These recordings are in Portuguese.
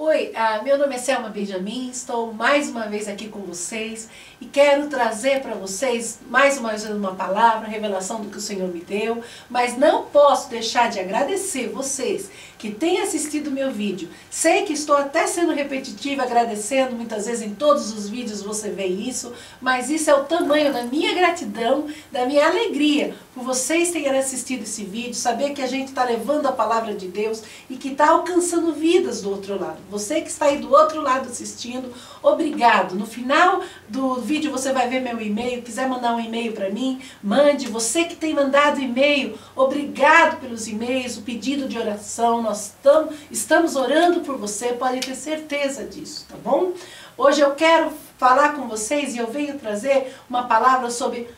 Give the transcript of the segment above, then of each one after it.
Oi, meu nome é Selma Benjamin, estou mais uma vez aqui com vocês e quero trazer para vocês mais uma vez uma palavra, revelação do que o Senhor me deu, mas não posso deixar de agradecer vocês que têm assistido o meu vídeo. Sei que estou até sendo repetitiva, agradecendo, muitas vezes em todos os vídeos você vê isso, mas isso é o tamanho da minha gratidão, da minha alegria por vocês terem assistido esse vídeo, saber que a gente está levando a palavra de Deus e que está alcançando vidas do outro lado. Você que está aí do outro lado assistindo, obrigado. No final do vídeo você vai ver meu e-mail, quiser mandar um e-mail para mim, mande. Você que tem mandado e-mail, obrigado pelos e-mails, o pedido de oração, nós estamos orando por você, pode ter certeza disso, tá bom? Hoje eu quero falar com vocês e eu venho trazer uma palavra sobre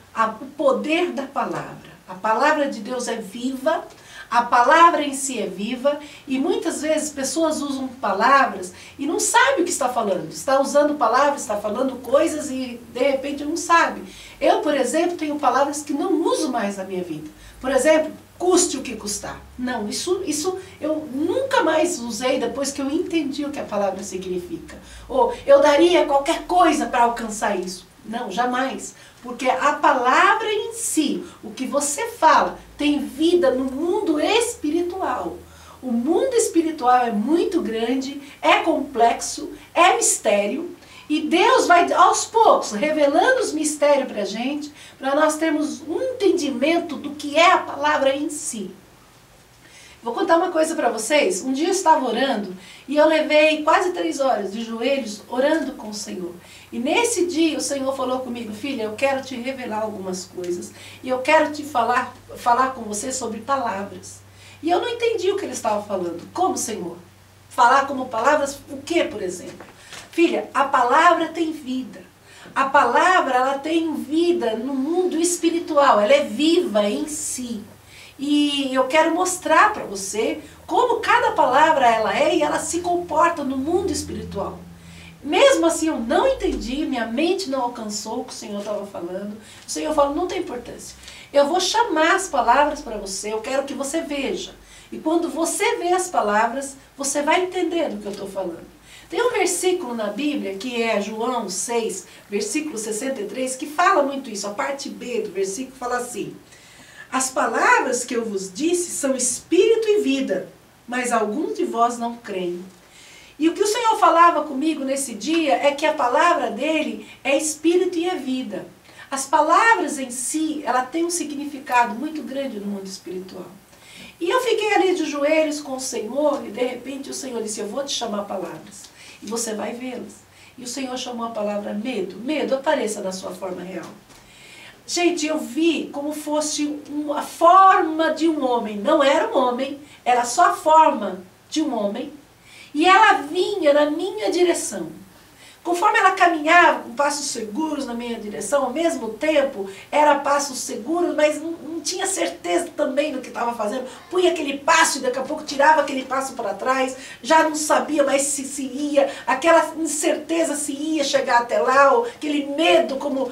o poder da palavra. A palavra de Deus é viva, a palavra em si é viva e muitas vezes pessoas usam palavras e não sabem o que está falando. Está usando palavras, está falando coisas e de repente não sabe. Eu, por exemplo, tenho palavras que não uso mais na minha vida. Por exemplo, custe o que custar. Não, isso eu nunca mais usei depois que eu entendi o que a palavra significa. Ou eu daria qualquer coisa para alcançar isso. Não, jamais. Porque a palavra em si, o que você fala, tem vida no mundo espiritual. O mundo espiritual é muito grande, é complexo, é mistério. E Deus vai aos poucos revelando os mistérios para a gente, para nós termos um entendimento do que é a palavra em si. Vou contar uma coisa para vocês. Um dia eu estava orando e eu levei quase 3 horas de joelhos orando com o Senhor. E nesse dia o Senhor falou comigo: filha, eu quero te revelar algumas coisas e eu quero te falar com você sobre palavras. E eu não entendi o que ele estava falando. Como, Senhor? Falar como palavras, o que, por exemplo? Filha, a palavra tem vida. A palavra, ela tem vida no mundo espiritual, ela é viva em si. E eu quero mostrar para você como cada palavra ela é e ela se comporta no mundo espiritual. Mesmo assim eu não entendi, minha mente não alcançou o que o Senhor estava falando. O Senhor falou: não tem importância. Eu vou chamar as palavras para você, eu quero que você veja. E quando você vê as palavras, você vai entender do que eu estou falando. Tem um versículo na Bíblia, que é João 6, versículo 63, que fala muito isso. A parte B do versículo fala assim: as palavras que eu vos disse são espírito e vida, mas alguns de vós não creem. E o que o Senhor falava comigo nesse dia é que a palavra dele é espírito e é vida. As palavras em si, ela tem um significado muito grande no mundo espiritual. E eu fiquei ali de joelhos com o Senhor e de repente o Senhor disse: eu vou te chamar palavras e você vai vê-las. E o Senhor chamou a palavra medo. Medo, apareça na sua forma real. Gente, eu vi como fosse a forma de um homem. Não era um homem, era só a forma de um homem. E ela vinha na minha direção. Conforme ela caminhava com passos seguros na minha direção, ao mesmo tempo era passos seguros, mas não tinha certeza também do que estava fazendo. Punha aquele passo e daqui a pouco tirava aquele passo para trás, já não sabia mais se ia, aquela incerteza se ia chegar até lá, ou aquele medo, como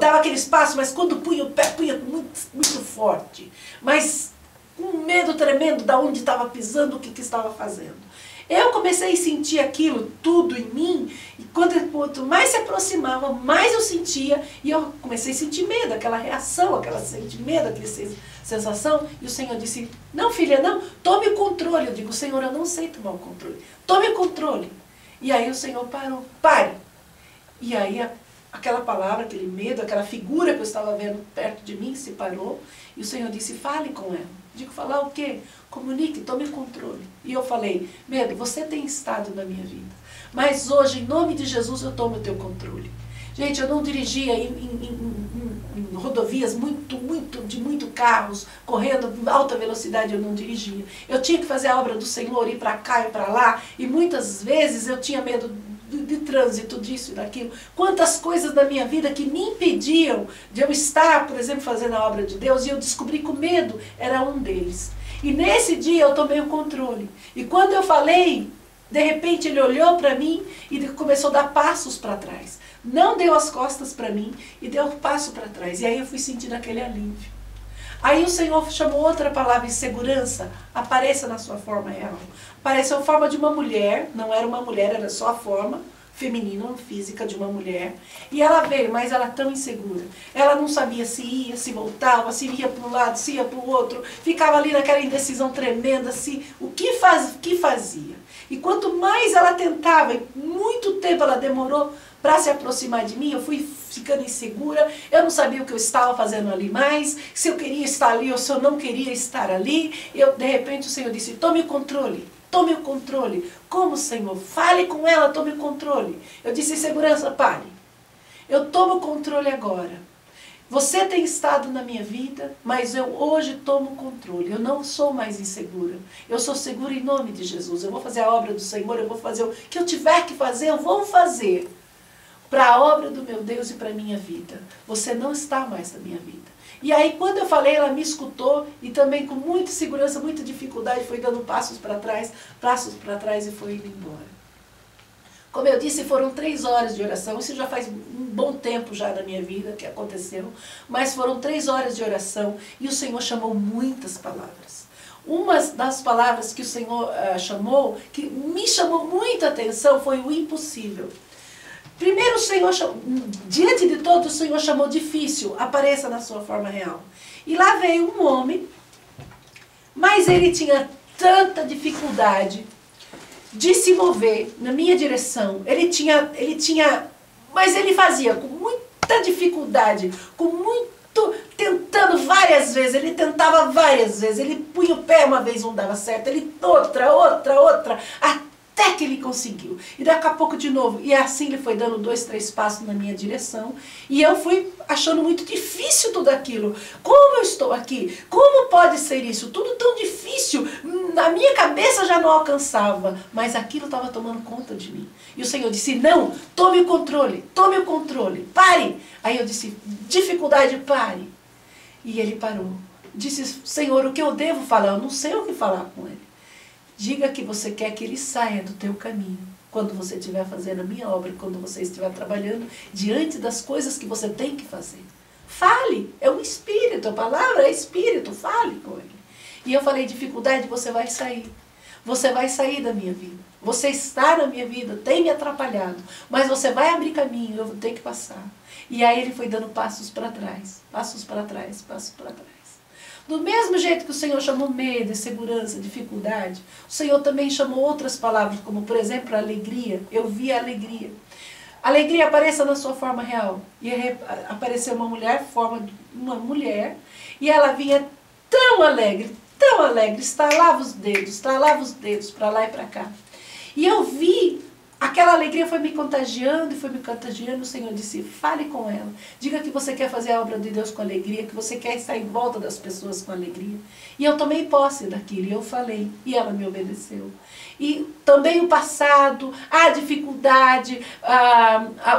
dava aquele espaço, mas quando punha o pé, punha muito forte. Mas com um medo tremendo de onde estava pisando, o que estava fazendo. Eu comecei a sentir aquilo tudo em mim, e quanto mais se aproximava, mais eu sentia, e eu comecei a sentir medo, aquela reação, aquela medo, aquela sensação, e o Senhor disse: não, filha, não, tome o controle. Eu digo: Senhor, eu não sei tomar o controle, tome o controle. E aí o Senhor parou: pare. E aí aquela palavra, aquele medo, aquela figura que eu estava vendo perto de mim se parou, e o Senhor disse: fale com ela. Digo: falar o quê? Comunique, tome controle. E eu falei: medo, você tem estado na minha vida, mas hoje, em nome de Jesus, eu tomo o teu controle. Gente, eu não dirigia em rodovias de muito carros, correndo em alta velocidade, eu não dirigia. Eu tinha que fazer a obra do Senhor, ir para cá e para lá, e muitas vezes eu tinha medo de trânsito, disso e daquilo. Quantas coisas da minha vida que me impediam de eu estar, por exemplo, fazendo a obra de Deus, e eu descobri que o medo era um deles. E nesse dia eu tomei o controle. E quando eu falei, de repente ele olhou para mim e começou a dar passos para trás. Não deu as costas para mim e deu um passo para trás. E aí eu fui sentindo aquele alívio. Aí o Senhor chamou outra palavra, insegurança. Apareça na sua forma real. Apareceu a forma de uma mulher, não era uma mulher, era só a forma feminina, física de uma mulher. E ela veio, mas ela tão insegura. Ela não sabia se ia, se voltava, se ia para um lado, se ia para o outro. Ficava ali naquela indecisão tremenda, o que fazia. E quanto mais ela tentava, e muito tempo ela demorou para se aproximar de mim, eu fui ficando insegura, eu não sabia o que eu estava fazendo ali mais, se eu queria estar ali ou se eu não queria estar ali. De repente o Senhor disse, tome o controle. Tome o controle. Como, Senhor? Fale com ela, tome o controle. Eu disse, segurança, pare. Eu tomo o controle agora. Você tem estado na minha vida, mas eu hoje tomo o controle. Eu não sou mais insegura. Eu sou segura em nome de Jesus. Eu vou fazer a obra do Senhor, eu vou fazer o que eu tiver que fazer, eu vou fazer. Para a obra do meu Deus e para a minha vida. Você não está mais na minha vida. E aí quando eu falei, ela me escutou e também com muita segurança, muita dificuldade, foi dando passos para trás e foi indo embora. Como eu disse, foram 3 horas de oração, isso já faz um bom tempo já na minha vida que aconteceu, mas foram 3 horas de oração e o Senhor chamou muitas palavras. Uma das palavras que o Senhor chamou, que me chamou muita atenção, foi o impossível. Primeiro o Senhor, diante de todo o Senhor chamou difícil, apareça na sua forma real. E lá veio um homem, mas ele tinha tanta dificuldade de se mover na minha direção. Mas ele fazia com muita dificuldade, tentando várias vezes, ele tentava várias vezes, ele punha o pé uma vez, não dava certo, ele outra, até que ele conseguiu. E daqui a pouco de novo. E assim ele foi dando 2, 3 passos na minha direção. E eu fui achando muito difícil tudo aquilo. Como eu estou aqui? Como pode ser isso? Tudo tão difícil. Na minha cabeça já não alcançava. Mas aquilo estava tomando conta de mim. E o Senhor disse, não, tome o controle, pare. Aí eu disse, dificuldade, pare. E ele parou. Disse, Senhor, o que eu devo falar? Eu não sei o que falar com ele. Diga que você quer que ele saia do teu caminho. Quando você estiver fazendo a minha obra, quando você estiver trabalhando diante das coisas que você tem que fazer. Fale, é um espírito, a palavra é espírito, fale com ele. E eu falei, dificuldade, você vai sair. Você vai sair da minha vida. Você está na minha vida, tem me atrapalhado. Mas você vai abrir caminho, eu vou ter que passar. E aí ele foi dando passos para trás, passos para trás, passos para trás. Do mesmo jeito que o Senhor chamou medo, insegurança, dificuldade, o Senhor também chamou outras palavras, como por exemplo a alegria. Eu vi a alegria. Alegria apareça na sua forma real. E apareceu uma mulher, e ela vinha tão alegre, estalava os dedos para lá e para cá. E eu vi, aquela alegria foi me contagiando, o Senhor disse, fale com ela, diga que você quer fazer a obra de Deus com alegria, que você quer estar em volta das pessoas com alegria. E eu tomei posse daquilo, e eu falei, e ela me obedeceu. E também o passado, a dificuldade,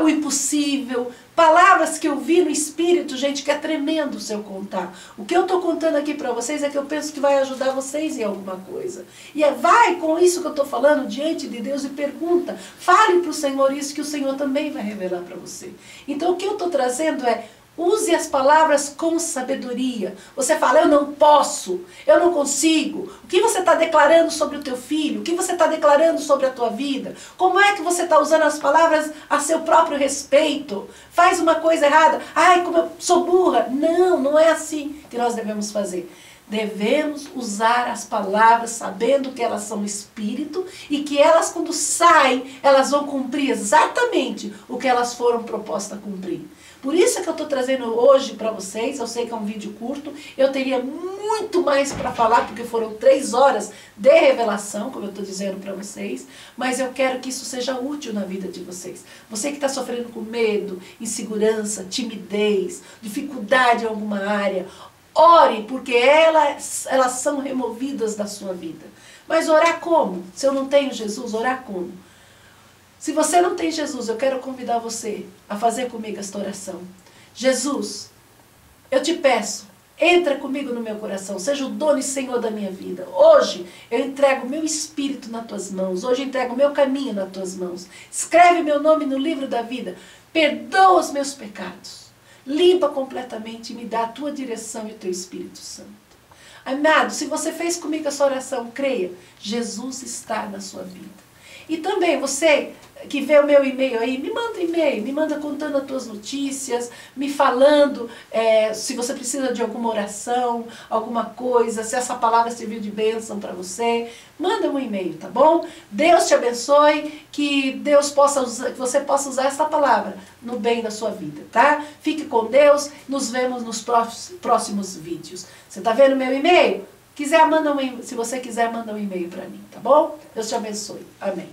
o impossível, palavras que eu vi no Espírito, gente, que é tremendo se eu contar. O que eu estou contando aqui para vocês é que eu penso que vai ajudar vocês em alguma coisa. E vai com isso que eu estou falando diante de Deus e pergunta. Fale para o Senhor isso que o Senhor também vai revelar para você. Então o que eu estou trazendo é, use as palavras com sabedoria. Você fala, eu não posso, eu não consigo. O que você está declarando sobre o teu filho? O que você está declarando sobre a tua vida? Como é que você está usando as palavras a seu próprio respeito? Faz uma coisa errada. Ai, como eu sou burra. Não, não é assim que nós devemos fazer. Devemos usar as palavras sabendo que elas são espírito e que elas, quando saem, elas vão cumprir exatamente o que elas foram propostas a cumprir. Por isso é que eu estou trazendo hoje para vocês, eu sei que é um vídeo curto, eu teria muito mais para falar, porque foram 3 horas de revelação, como eu estou dizendo para vocês, mas eu quero que isso seja útil na vida de vocês. Você que está sofrendo com medo, insegurança, timidez, dificuldade em alguma área, ore, porque elas são removidas da sua vida. Mas orar como? Se eu não tenho Jesus, orar como? Se você não tem Jesus, eu quero convidar você a fazer comigo esta oração. Jesus, eu te peço, entra comigo no meu coração, seja o dono e senhor da minha vida. Hoje eu entrego o meu espírito nas tuas mãos, hoje eu entrego o meu caminho nas tuas mãos. Escreve meu nome no livro da vida, perdoa os meus pecados, limpa completamente e me dá a tua direção e o teu Espírito Santo. Amado, se você fez comigo essa oração, creia, Jesus está na sua vida. E também você que vê o meu e-mail aí, me manda e-mail, me manda contando as tuas notícias, me falando se você precisa de alguma oração, alguma coisa, se essa palavra serviu de bênção para você, manda um e-mail, tá bom? Deus te abençoe, que Deus possa usar, que você possa usar essa palavra no bem da sua vida, tá? Fique com Deus, nos vemos nos próximos vídeos. Você tá vendo o meu e-mail? Se você quiser, manda um e-mail para mim, tá bom? Deus te abençoe. Amém.